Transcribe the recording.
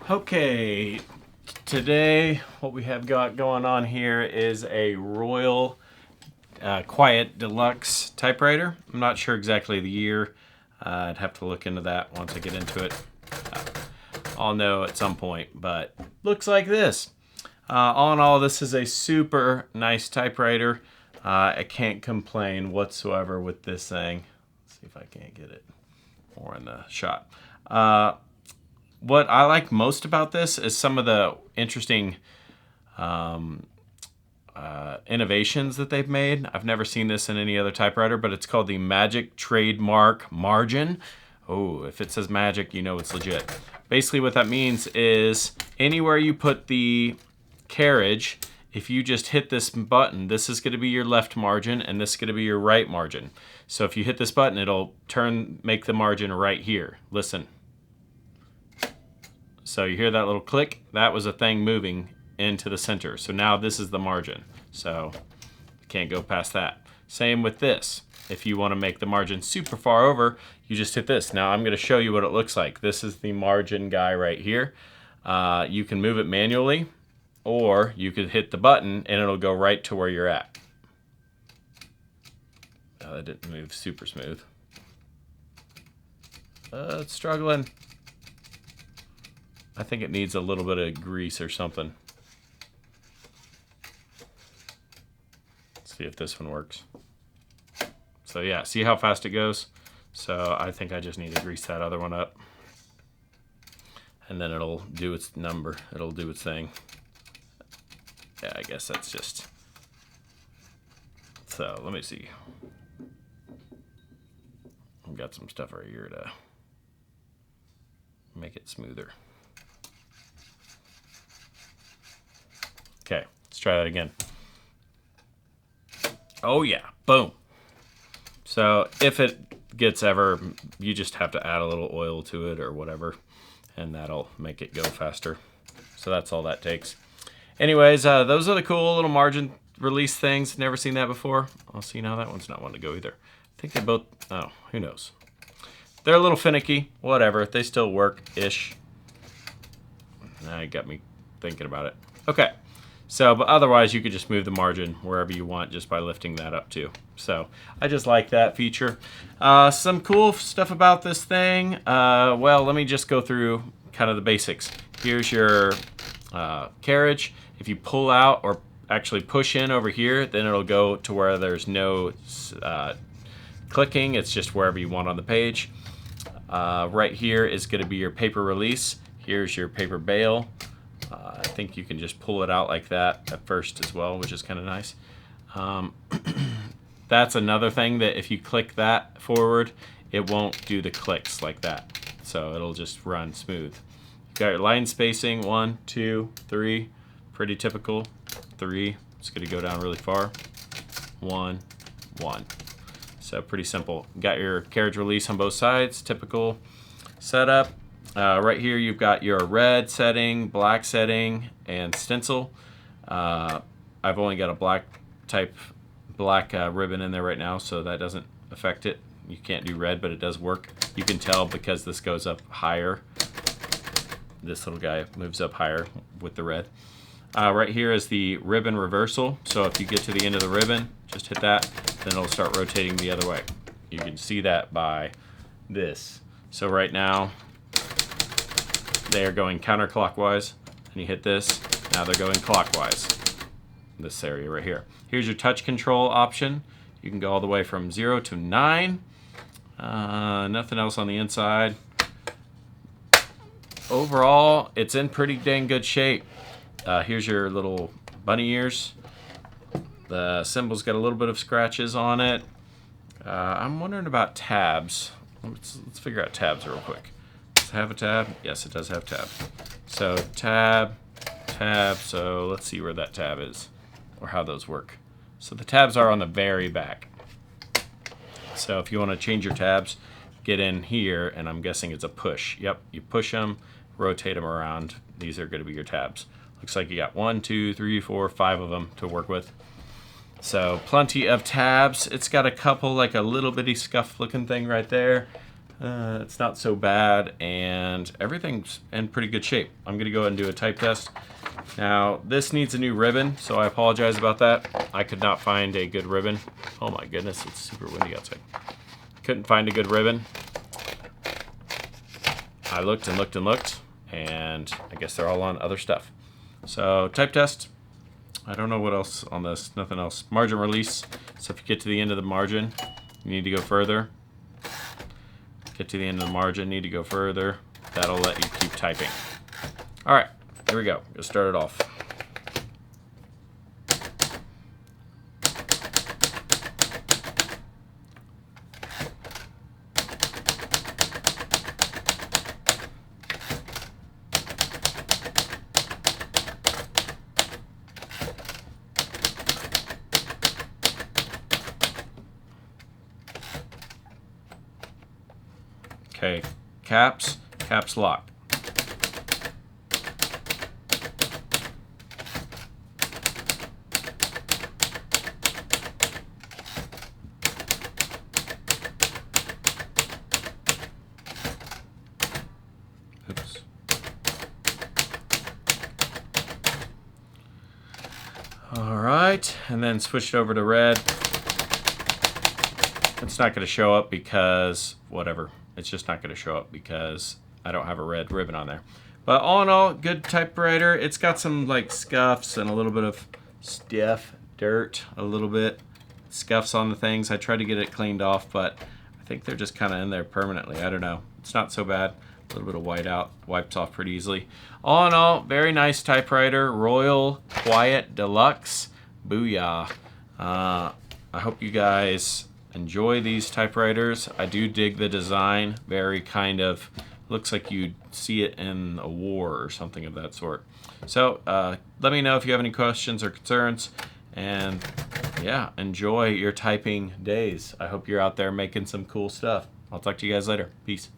Okay, today what we have got going on here is a Royal Quiet DeLuxe typewriter. I'm not sure exactly the year. I'd have to look into that once I get into it. I'll know at some point, but looks like this. All in all, this is a super nice typewriter. I can't complain whatsoever with this thing. Let's see if I can't get it more in the shot. What I like most about this is some of the interesting innovations that they've made. I've never seen this in any other typewriter, but it's called the Magic Trademark Margin. Oh, if it says magic, you know it's legit. Basically what that means is anywhere you put the carriage, if you just hit this button, this is going to be your left margin and this is going to be your right margin. So if you hit this button, it'll make the margin right here. Listen. So you hear that little click? That was a thing moving into the center. So now this is the margin. So you can't go past that. Same with this. If you want to make the margin super far over, you just hit this. Now I'm going to show you what it looks like. This is the margin guy right here. You can move it manually, or you could hit the button and it'll go right to where you're at. Oh, that didn't move super smooth. It's struggling. I think it needs a little bit of grease or something. Let's see if this one works. So yeah, see how fast it goes? So I think I just need to grease that other one up. And then it'll do its number. It'll do its thing. Yeah, I guess that's just... So let me see. I've got some stuff right here to make it smoother. Okay, let's try that again. Oh yeah, boom. So if it gets ever, you just have to add a little oil to it or whatever, and that'll make it go faster. So that's all that takes. Anyways, those are the cool little margin release things. Never seen that before. I'll see now that one's not one to go either. I think they both, oh, who knows. They're a little finicky, whatever. They still work-ish. Now you got me thinking about it. Okay. So, but otherwise you could just move the margin wherever you want just by lifting that up too. So, I just like that feature. Some cool stuff about this thing. Well, let me just go through kind of the basics. Here's your carriage. If you pull out or actually push in over here, then it'll go to where there's no clicking. It's just wherever you want on the page. Right here is going to be your paper release. Here's your paper bail. I think you can just pull it out like that at first as well, which is kind of nice. That's another thing that if you click that forward, it won't do the clicks like that. So it'll just run smooth. You got your line spacing, 1, 2, 3, pretty typical. 3, it's going to go down really far. 1, 1. So pretty simple. Got your carriage release on both sides, typical setup. Right here you've got your red setting, black setting, and stencil. I've only got a black ribbon in there right now, so that doesn't affect it. You can't do red, but it does work. You can tell because this goes up higher. This little guy moves up higher with the red. Right here is the ribbon reversal. So if you get to the end of the ribbon, just hit that, then it'll start rotating the other way. You can see that by this. So right now, they are going counterclockwise, and you hit this, now they're going clockwise. This area right here. Here's your touch control option. You can go all the way from 0 to 9. Nothing else on the inside. Overall, it's in pretty dang good shape. Here's your little bunny ears. The symbol's got a little bit of scratches on it. I'm wondering about tabs. Let's figure out tabs real quick. Does it have a tab? Yes, it does have tab. So tab, so let's see where that tab is or how those work. So the tabs are on the very back. So if you want to change your tabs, get in here, and I'm guessing it's a push. Yep, you push them, rotate them around. These are going to be your tabs. Looks like you got 1, 2, 3, 4, 5 of them to work with. So plenty of tabs. It's got a couple, like a little bitty scuff looking thing right there. It's not so bad, and everything's in pretty good shape. I'm gonna go ahead and do a type test. Now, this needs a new ribbon, so I apologize about that. I could not find a good ribbon. Oh my goodness, it's super windy outside. Couldn't find a good ribbon. I looked and looked and looked, and I guess they're all on other stuff. So, type test. I don't know what else on this, nothing else. Margin release, so if you get to the end of the margin, you need to go further. Get to the end of the margin, need to go further. That'll let you keep typing. All right, here we go. We'll start it off. Okay, caps lock. Oops. All right, and then switched over to red. It's not going to show up because whatever. It's just not going to show up because I don't have a red ribbon on there. But all in all, good typewriter. It's got some like scuffs and a little bit of stiff dirt, a little bit scuffs on the things. I tried to get it cleaned off, but I think they're just kind of in there permanently. I don't know. It's not so bad. A little bit of white out, wipes off pretty easily. All in all, very nice typewriter. Royal Quiet DeLuxe. Booyah. I hope you guys enjoy these typewriters. I do dig the design. Very kind of looks like you'd see it in a war or something of that sort. So let me know if you have any questions or concerns, and yeah, enjoy your typing days. I hope you're out there making some cool stuff. I'll talk to you guys later. Peace.